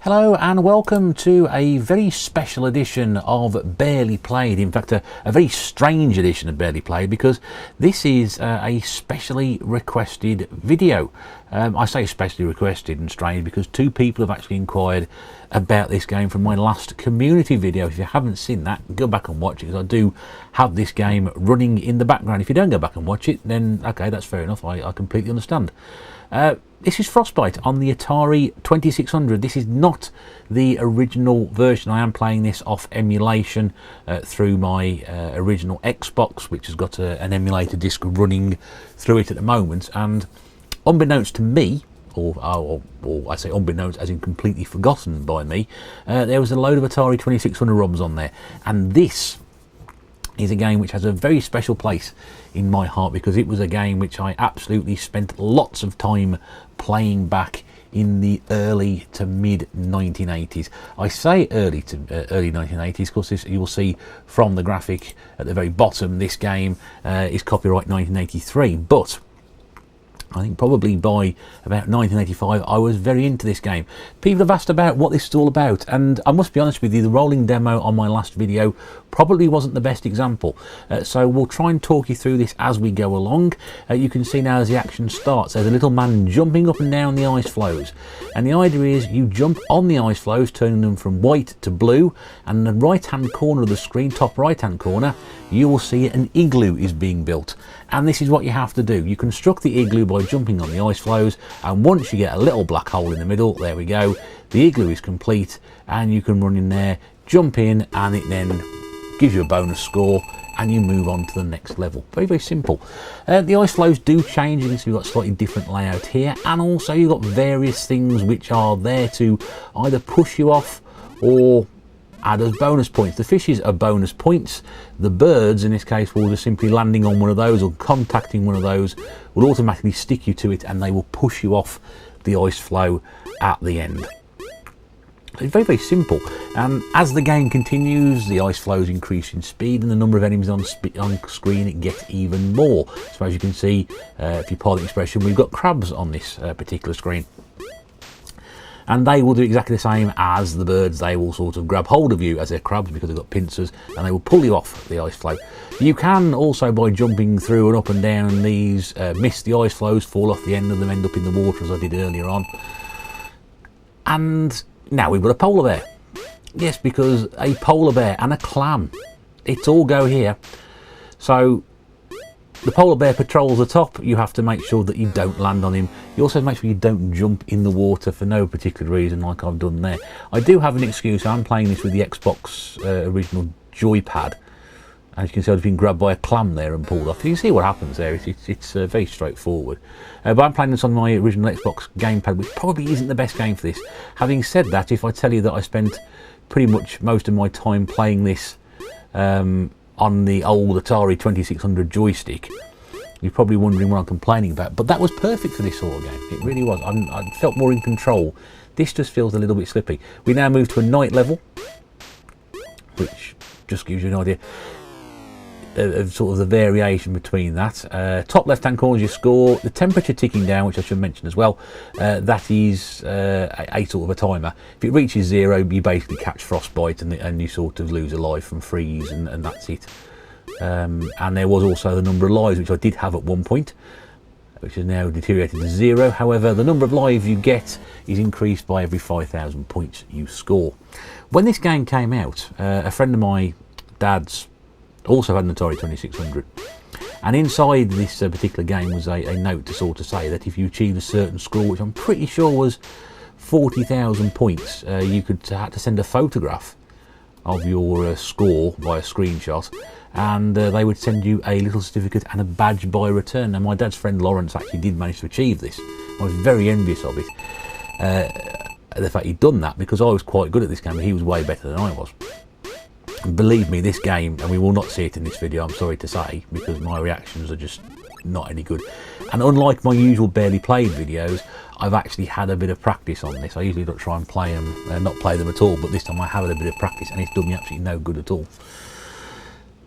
Hello and welcome to a very special edition of Barely Played. In fact, a very strange edition of Barely Played, because this is a specially requested video. I say specially requested and strange because two people have actually inquired about this game from my last community video. If you haven't seen that, go back and watch it, because I do have this game running in the background. If you don't go back and watch it, then okay, that's fair enough. I completely understand. This is Frostbite on the Atari 2600. This is not the original version. I am playing this off emulation through my original Xbox, which has got an emulator disc running through it at the moment. And unbeknownst to me, or I say unbeknownst as in completely forgotten by me, there was a load of Atari 2600 ROMs on there. And this is a game which has a very special place in my heart, because it was a game which I absolutely spent lots of time playing back in the early to mid 1980s. I say early 1980s because you will see from the graphic at the very bottom, this game is copyright 1983, but I think probably by about 1985 I was very into this game. People have asked about what this is all about, and I must be honest with you, the rolling demo on my last video probably wasn't the best example, so we'll try and talk you through this as we go along. You can see now as the action starts, there's a little man jumping up and down the ice floes, and the idea is you jump on the ice floes, turning them from white to blue, and in the right hand corner of the screen, top right hand corner, you will see an igloo is being built. And this is what you have to do. You construct the igloo by jumping on the ice floes, and once you get a little black hole in the middle, there we go, the igloo is complete, and you can run in there, jump in, and it then gives you a bonus score, and you move on to the next level. Very, very simple. The ice flows do change. You can see we've got a slightly different layout here, and also you've got various things which are there to either push you off or add as bonus points. The fishes are bonus points. The birds, in this case, will just simply landing on one of those or contacting one of those will automatically stick you to it, and they will push you off the ice flow at the end. It's very, very simple. And as the game continues, the ice flows increase in speed, and the number of enemies on screen it gets even more. So as you can see, if you pardon the expression, we've got crabs on this particular screen. And they will do exactly the same as the birds. They will sort of grab hold of you as they're crabs, because they've got pincers, and they will pull you off the ice flow. You can also, by jumping through and up and down these, miss the ice flows, fall off the end of them, end up in the water as I did earlier on. And now we've got a polar bear. Yes, because a polar bear and a clam, it's all go here. So the polar bear patrols the top. You have to make sure that you don't land on him. You also have to make sure you don't jump in the water for no particular reason, like I've done there. I do have an excuse. I'm playing this with the Xbox original joypad. As you can see, I've been grabbed by a clam there and pulled off. You can see what happens there. It's very straightforward. But I'm playing this on my original Xbox gamepad, which probably isn't the best game for this. Having said that, if I tell you that I spent pretty much most of my time playing this on the old Atari 2600 joystick, you're probably wondering what I'm complaining about, but that was perfect for this sort of game. It really was. I felt more in control. This just feels a little bit slippy. We now move to a night level, which just gives you an idea of sort of the variation between that. Top left hand corner is your score. The temperature ticking down, which I should mention as well, that is a sort of a timer. If it reaches 0, you basically catch frostbite, and you sort of lose a life from freeze, and that's it. And there was also the number of lives, which I did have at one point, which has now deteriorated to 0. However, the number of lives you get is increased by every 5,000 points you score. When this game came out, a friend of my dad's also had an Atari 2600, and inside this particular game was a note to sort of say that if you achieved a certain score, which I'm pretty sure was 40,000 points, you had to send a photograph of your score by a screenshot, and they would send you a little certificate and a badge by return. And my dad's friend Lawrence actually did manage to achieve this. I was very envious of it, the fact he'd done that, because I was quite good at this game, but he was way better than I was. Believe me, this game, and we will not see it in this video, I'm sorry to say, because my reactions are just not any good. And unlike my usual Barely Played videos, I've actually had a bit of practice on this. I usually don't try and play them, not play them at all, but this time I have had a bit of practice, and it's done me absolutely no good at all.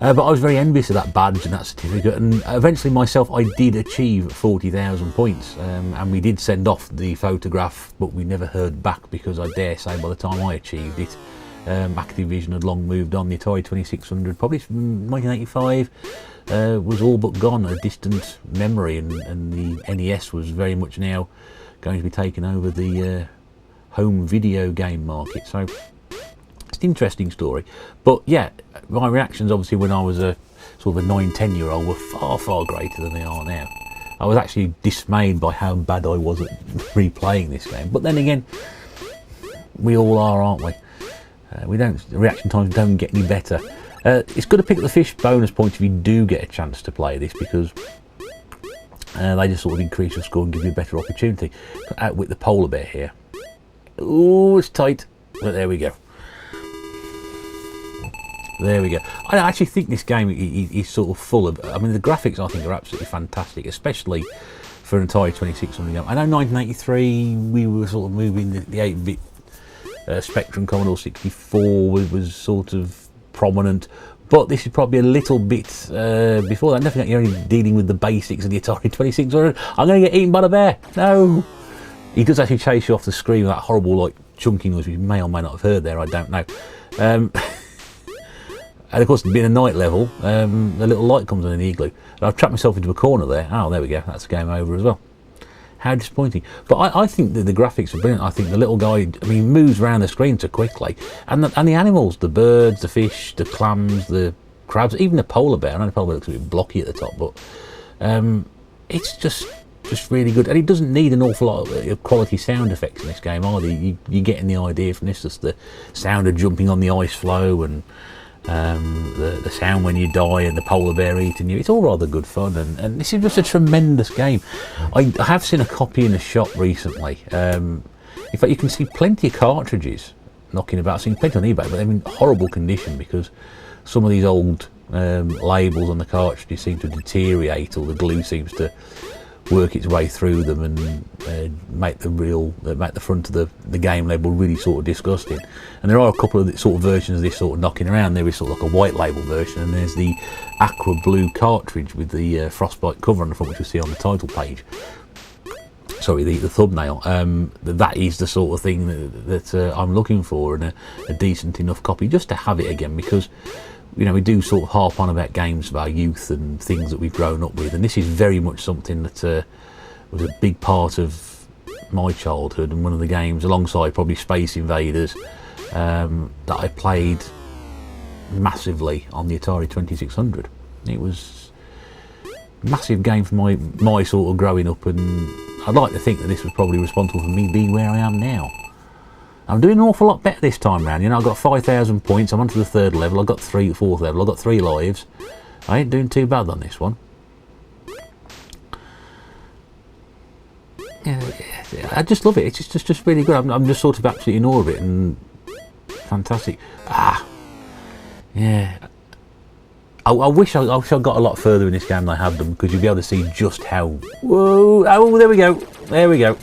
But I was very envious of that badge and that certificate, and eventually myself I did achieve 40,000 points, and we did send off the photograph, but we never heard back because I dare say by the time I achieved it, Activision had long moved on. The Atari 2600, probably from 1985, was all but gone, a distant memory, and the NES was very much now going to be taking over the home video game market. So it's an interesting story. But yeah, my reactions obviously when I was a sort of a 9-10 year old were far greater than they are now. I was actually dismayed by how bad I was at replaying this game, but then again, we all are, aren't we? Reaction times don't get any better. It's good to pick up the fish bonus points if you do get a chance to play this, because they just sort of increase your score and give you a better opportunity. Outwit the polar bear here. Oh, it's tight, but there we go. There we go. I actually think this game is sort of full of, I mean, the graphics I think are absolutely fantastic, especially for an Atari 2600 game. I know 1983 we were sort of moving the 8-bit Spectrum Commodore 64 was sort of prominent, but this is probably a little bit before that. Definitely you're only dealing with the basics of the Atari 2600. I'm going to get eaten by the bear. No! He does actually chase you off the screen with that horrible like chunking noise, which you may or may not have heard there, I don't know. And of course, being a night level, the little light comes on in the igloo. And I've trapped myself into a corner there. Oh, there we go. That's game over as well. How disappointing. But I think that the graphics are brilliant. I think the little guy, I mean, he moves around the screen so quickly. And the animals, the birds, the fish, the clams, the crabs, even the polar bear. I know the polar bear looks a bit blocky at the top, but it's just really good. And it doesn't need an awful lot of quality sound effects in this game either. You're getting the idea from this, just the sound of jumping on the ice floe and the sound when you die and the polar bear eating you. It's all rather good fun, and this is just a tremendous game. I have seen a copy in a shop recently. In fact, you can see plenty of cartridges knocking about. I've seen plenty on eBay, but they're in horrible condition because some of these old labels on the cartridges seem to deteriorate, or the glue seems to work its way through them and make the front of the game label really sort of disgusting. And there are a couple of sort of versions of this sort of knocking around. There is sort of like a white label version, and there's the aqua blue cartridge with the Frostbite cover on the front, which you see on the title page. Sorry, the thumbnail. That is the sort of thing that I'm looking for, and a decent enough copy just to have it again, because you know, we do sort of harp on about games of our youth and things that we've grown up with, and this is very much something that was a big part of my childhood, and one of the games, alongside probably Space Invaders, that I played massively on the Atari 2600. It was a massive game for my sort of growing up, and I'd like to think that this was probably responsible for me being where I am now. I'm doing an awful lot better this time round. You know, I've got 5,000 points. I'm on to the 3rd level. I've got 4th level. I've got 3 lives. I ain't doing too bad on this one. Yeah, I just love it. It's just really good. I'm just sort of absolutely in awe of it, and fantastic. Yeah. I wish I got a lot further in this game than I have done, because you'll be able to see just how. Whoa! Oh, there we go. There we go.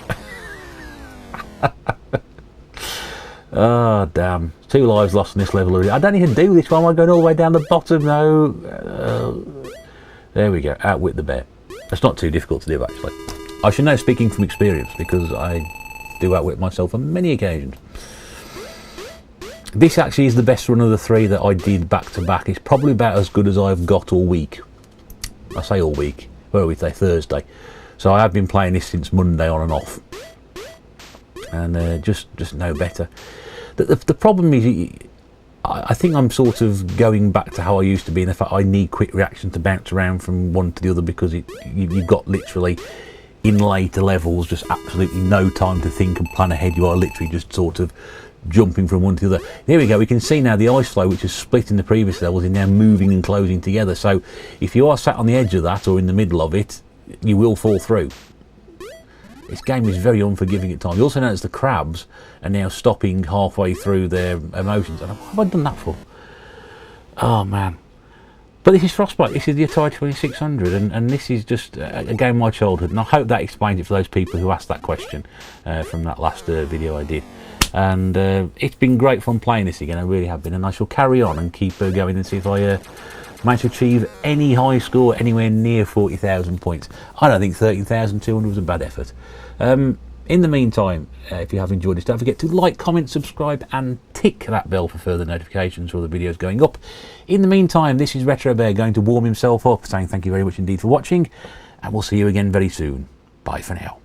Oh, damn. 2 lives lost in this level already. I don't even do this one. Am I going all the way down the bottom? No. There we go. Outwit the bear. It's not too difficult to do, actually. I should know, speaking from experience, because I do outwit myself on many occasions. This actually is the best run of the 3 that I did back to back. It's probably about as good as I've got all week. I say all week. Where are we today? Thursday. So I have been playing this since Monday on and off. And just no better. The problem is, I think I'm sort of going back to how I used to be, in the fact I need quick reaction to bounce around from one to the other, because you've got literally, in later levels, just absolutely no time to think and plan ahead. You are literally just sort of jumping from one to the other. There we go. We can see now the ice floe, which is split in the previous levels, is now moving and closing together. So if you are sat on the edge of that or in the middle of it, you will fall through. This game is very unforgiving at times. You also notice the crabs are now stopping halfway through their emotions. And what have I done that for? Oh, man. But this is Frostbite. This is the Atari 2600, and this is just a game of my childhood. And I hope that explains it for those people who asked that question from that last video I did. And it's been great fun playing this again. I really have been. And I shall carry on and keep going and see if I managed to achieve any high score anywhere near 40,000 points. I don't think 13,200 was a bad effort. In the meantime, if you have enjoyed this, don't forget to like, comment, subscribe and tick that bell for further notifications for the videos going up. In the meantime, this is Retro Bear going to warm himself up, saying thank you very much indeed for watching, and we'll see you again very soon. Bye for now.